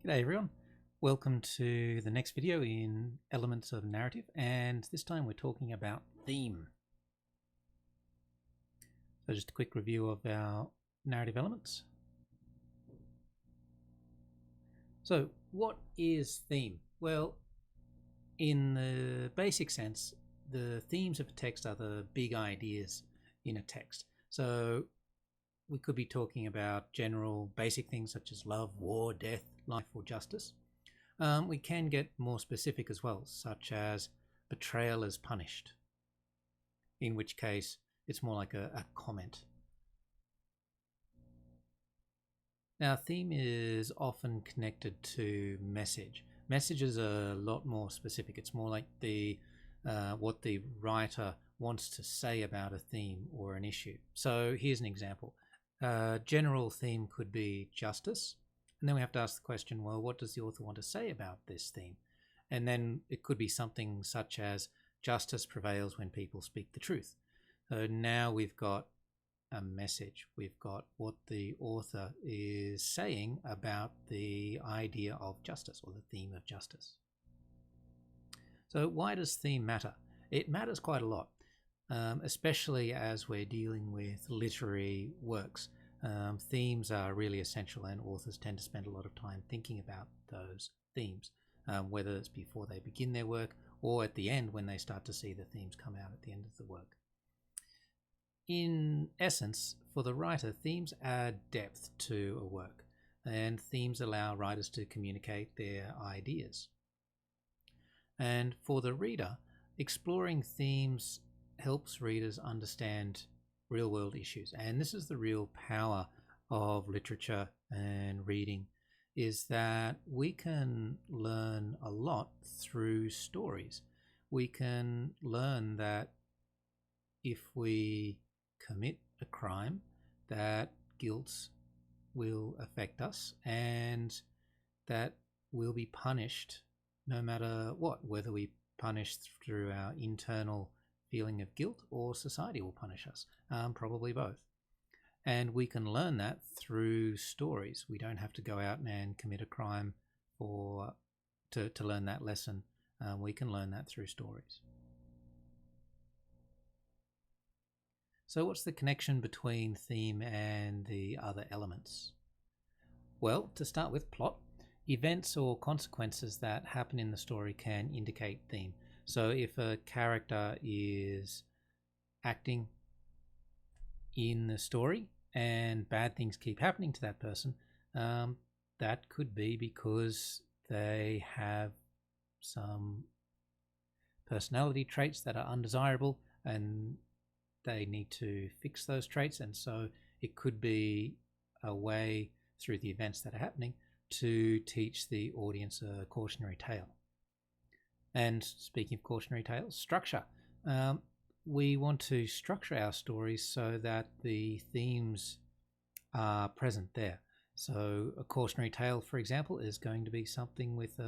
G'day everyone, welcome to the next video in Elements of Narrative, and this time we're talking about theme. So just a quick review of our narrative elements. So what is theme? Well, in the basic sense, the themes of a text are the big ideas in a text. So we could be talking about general basic things such as love, war, death, life, or justice. We can get more specific as well, such as betrayal is punished, in which case it's more like a comment. Now, theme is often connected to message. Message is a lot more specific. It's more like what the writer wants to say about a theme or an issue. So here's an example. General theme could be justice, and then we have to ask the question, well, what does the author want to say about this theme? And then it could be something such as justice prevails when people speak the truth. So now we've got a message. We've got what the author is saying about the idea of justice or the theme of justice. So why does theme matter? It matters quite a lot. Especially as we're dealing with literary works. Themes are really essential, and authors tend to spend a lot of time thinking about those themes, whether it's before they begin their work or at the end when they start to see the themes come out at the end of the work. In essence, for the writer, themes add depth to a work, and themes allow writers to communicate their ideas. And for the reader, exploring themes helps readers understand real-world issues, and this is the real power of literature and reading, is that we can learn a lot through stories. We can learn that if we commit a crime, that guilt will affect us and that we'll be punished no matter what, whether we punish through our internal feeling of guilt or society will punish us, probably both. And we can learn that through stories. We don't have to go out and commit a crime to learn that lesson. We can learn that through stories. So what's the connection between theme and the other elements? Well, to start with, plot. Events or consequences that happen in the story can indicate theme. So if a character is acting in the story and bad things keep happening to that person, that could be because they have some personality traits that are undesirable and they need to fix those traits. And so it could be a way through the events that are happening to teach the audience a cautionary tale. And speaking of cautionary tales, structure. We want to structure our stories so that the themes are present there. So a cautionary tale, for example, is going to be something with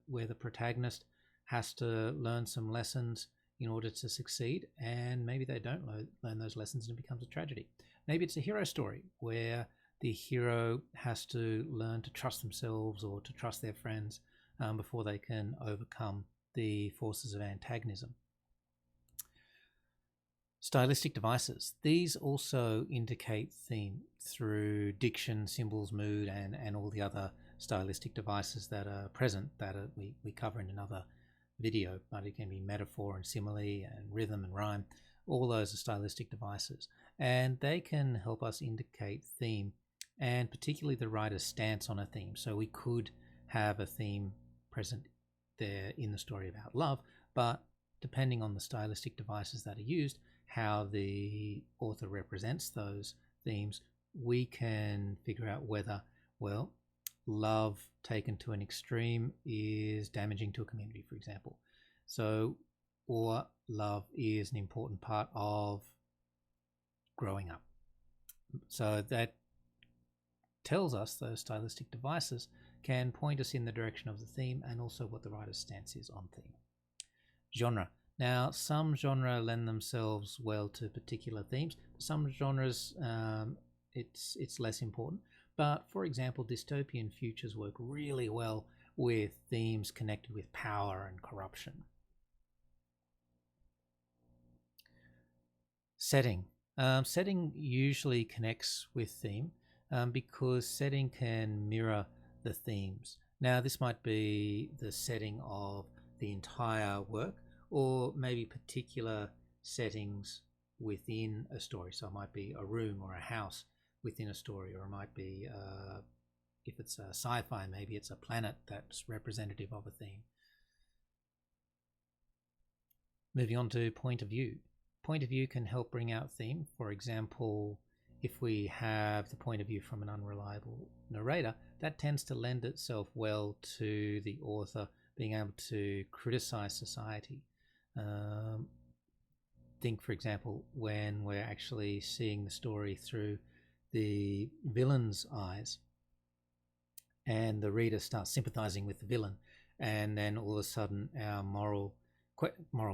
where the protagonist has to learn some lessons in order to succeed, and maybe they don't learn those lessons and it becomes a tragedy. Maybe it's a hero story where the hero has to learn to trust themselves or to trust their friends before they can overcome the forces of antagonism. Stylistic devices. These also indicate theme through diction, symbols, mood, and all the other stylistic devices that are present that we cover in another video. But it can be metaphor and simile and rhythm and rhyme. All those are stylistic devices, and they can help us indicate theme, and particularly the writer's stance on a theme. So we could have a theme present there in the story about love, but depending on the stylistic devices that are used, how the author represents those themes, we can figure out whether, well, love taken to an extreme is damaging to a community, for example. So, or love is an important part of growing up. So that tells us those stylistic devices can point us in the direction of the theme and also what the writer's stance is on theme. Genre. Now, some genre lend themselves well to particular themes. Some genres, it's less important. But for example, dystopian futures work really well with themes connected with power and corruption. Setting. Setting usually connects with theme because setting can mirror the themes. Now, this might be the setting of the entire work, or maybe particular settings within a story. So it might be a room or a house within a story, or it might be, if it's a sci-fi, maybe it's a planet that's representative of a theme. Moving on to point of view. Point of view can help bring out theme. For example, if we have the point of view from an unreliable narrator, that tends to lend itself well to the author being able to criticize society. Think, for example, when we're actually seeing the story through the villain's eyes and the reader starts sympathizing with the villain, and then all of a sudden our moral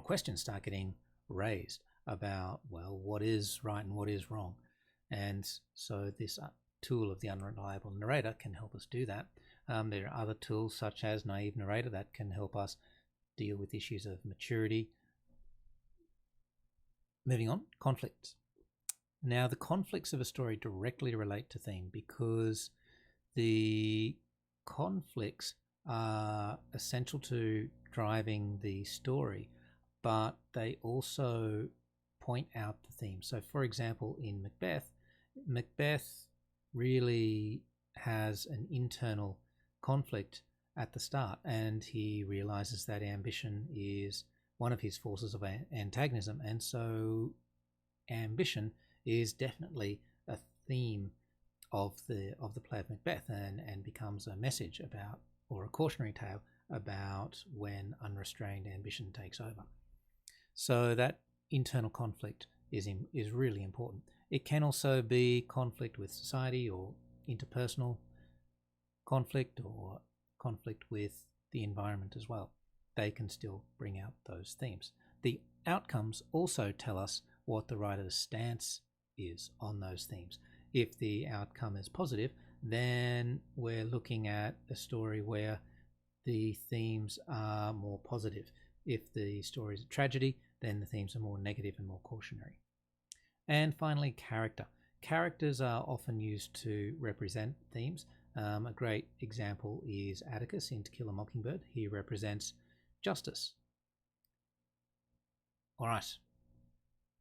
questions start getting raised about, well, what is right and what is wrong. And so this tool of the unreliable narrator can help us do that. There are other tools such as naive narrator that can help us deal with issues of maturity. Moving on, conflicts. Now, the conflicts of a story directly relate to theme because the conflicts are essential to driving the story, but they also point out the theme. So, for example, in Macbeth really has an internal conflict at the start, and he realizes that ambition is one of his forces of antagonism, and so ambition is definitely a theme of the play of Macbeth, and becomes a message about, or a cautionary tale about, when unrestrained ambition takes over. So that internal conflict is really important. It can also be conflict with society, or interpersonal conflict, or conflict with the environment as well. They can still bring out those themes. The outcomes also tell us what the writer's stance is on those themes. If the outcome is positive, then we're looking at a story where the themes are more positive. If the story is a tragedy, then the themes are more negative and more cautionary. And finally, character. Characters are often used to represent themes. A great example is Atticus in To Kill a Mockingbird. He represents justice. All right,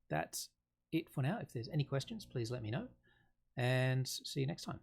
that's it for now. If there's any questions, please let me know, and see you next time.